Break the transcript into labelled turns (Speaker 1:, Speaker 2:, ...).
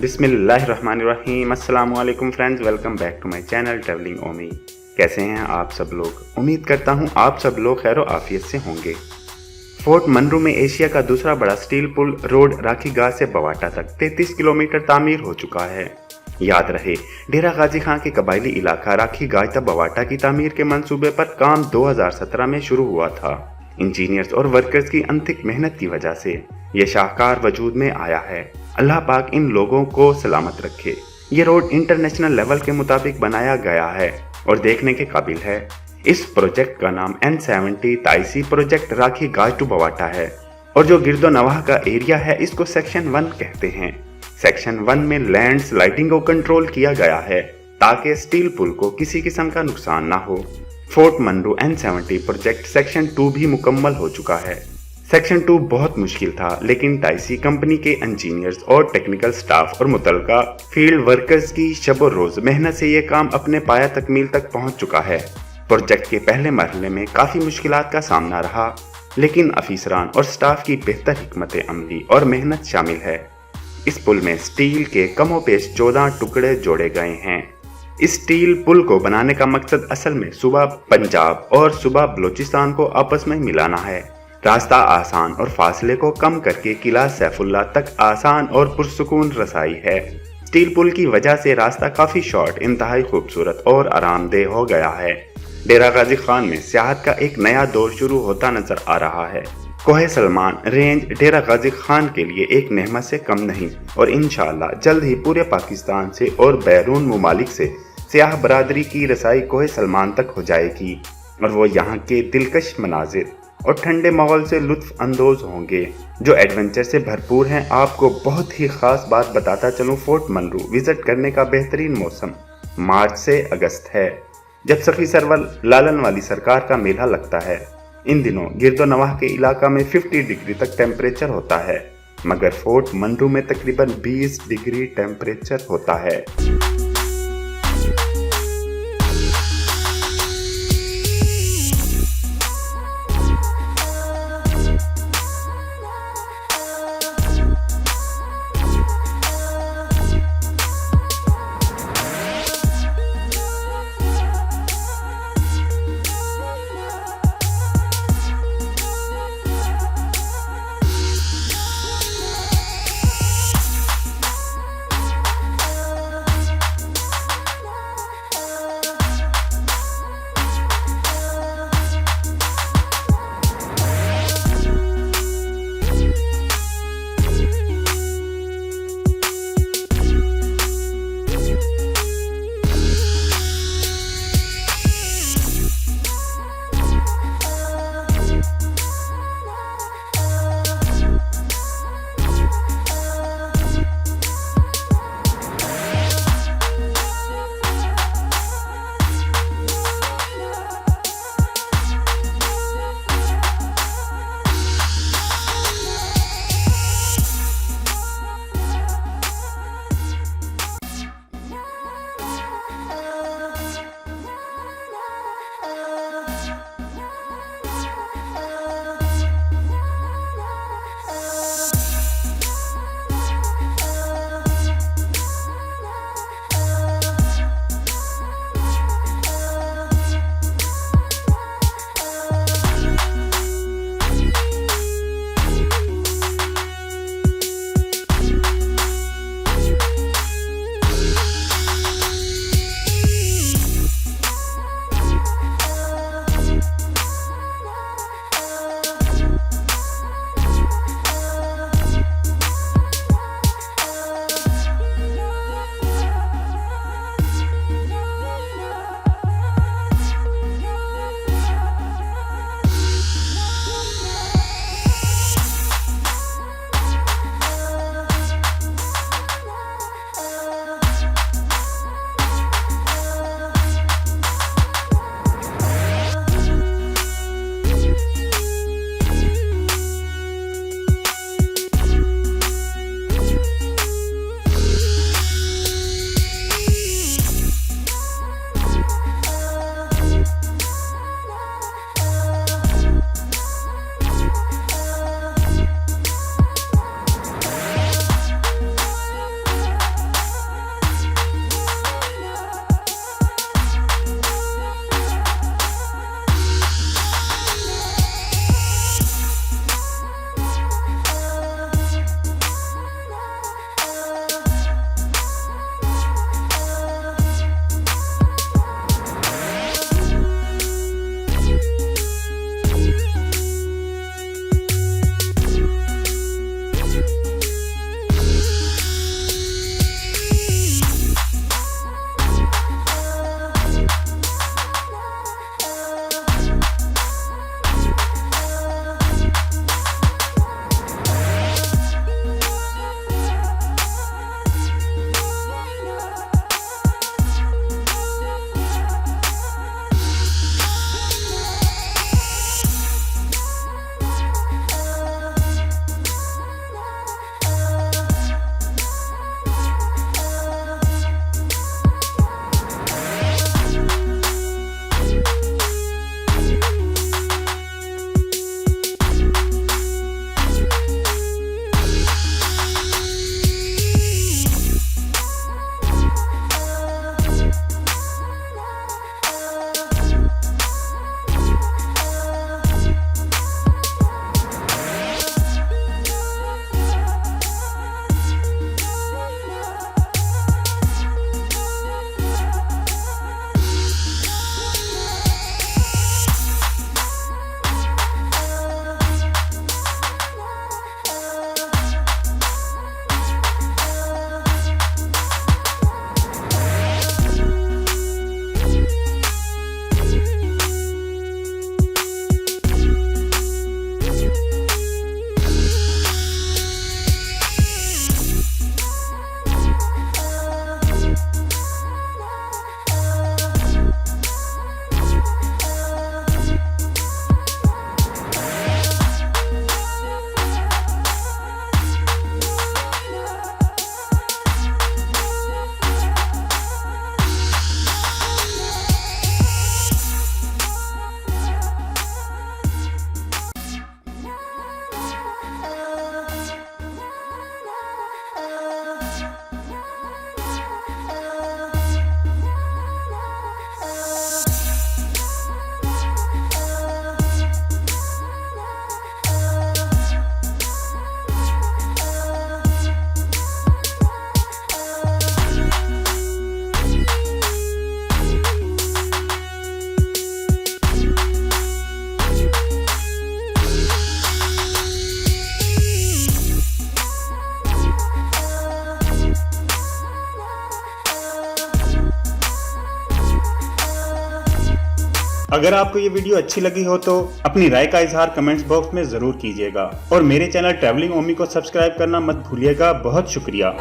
Speaker 1: बिस्मिल्लाहिर्रहमानिर्रहीम। अस्सलाम वालेकुम friends, welcome back to my channel travelling Omi. कैसे हैं आप सब लोग? उम्मीद करता हूं आप सब लोग खैर आफियत से होंगे। फोर्ट मनरो में एशिया का दूसरा बड़ा स्टील पुल रोड राखी गाज से बवाटा तक 33 किलोमीटर तामीर हो चुका है। याद रहे, डेरा गाजी खान के कबायली इलाका राखी गाज बवाटा की तामीर के मंसूबे पर काम 2017 में शुरू हुआ था। इंजीनियर्स और वर्कर्स की अनथिक मेहनत की वजह से ये शाहकार वजूद में आया है। अल्लाह पाक इन लोगों को सलामत रखे। ये रोड इंटरनेशनल लेवल के मुताबिक बनाया गया है और देखने के काबिल है। इस प्रोजेक्ट का नाम N70 ताइसी प्रोजेक्ट राखी गाज टू बवाटा है और जो गिरदो नवाह का एरिया है इसको सेक्शन 1 कहते हैं। सेक्शन 1 में लैंड स्लाइडिंग को कंट्रोल किया गया है ताकि स्टील पुल को किसी किस्म का नुकसान ना हो। Fort Munro N70 project section 2 भी मुकम्मल हो चुका है। सेक्शन 2 बहुत मुश्किल था, लेकिन टाइसी कंपनी के इंजीनियर्स और टेक्निकल स्टाफ और मुतलका फील्ड वर्कर्स की शब रोज मेहनत से ये काम अपने पाया तकमील तक पहुंच चुका है। प्रोजेक्ट के पहले मरहले में काफ़ी मुश्किलात का सामना रहा, लेकिन अफीसरान और स्टाफ की बेहतर हिकमत अमली और मेहनत शामिल है। इस पुल में स्टील के कमोपेश 14 टुकड़े जोड़े गए हैं। इस स्टील पुल को बनाने का मकसद असल में सूबा पंजाब और सूबा बलोचिस्तान को आपस में मिलाना है। रास्ता आसान और फासले को कम करके किला सैफुल्ला तक आसान और पुरसुकून रसाई है। स्टील पुल की वजह से रास्ता काफ़ी शॉर्ट, इंतहाई खूबसूरत और आरामदेह हो गया है। डेरा गाजी खान में सियाहत का एक नया दौर शुरू होता नजर आ रहा है। कोहे सलमान रेंज डेरा गाजी खान के लिए एक नेमत से कम नहीं और इंशाअल्लाह जल्द ही पूरे पाकिस्तान से और बैरून मुमालिक से सियाह बरादरी की रसाई कोहे सलमान तक हो जाएगी और वो यहाँ के दिलकश मनाजिर और ठंडे माहौल से लुत्फ अंदोज होंगे जो एडवेंचर से भरपूर हैं। आपको बहुत ही खास बात बताता चलूँ, फोर्ट मनरो विजिट करने का बेहतरीन मौसम मार्च से अगस्त है, जब सखी सरवर लालन वाली सरकार का मेला लगता है। इन दिनों गिरदो नवाह के इलाका में 50 डिग्री तक टेम्परेचर होता है, मगर फोर्ट मनरो में तकरीबन 20 डिग्री टेम्परेचर होता है। अगर आपको ये वीडियो अच्छी लगी हो तो अपनी राय का इजहार कमेंट्स बॉक्स में जरूर कीजिएगा और मेरे चैनल ट्रैवलिंग ओमी को सब्सक्राइब करना मत भूलिएगा। बहुत शुक्रिया।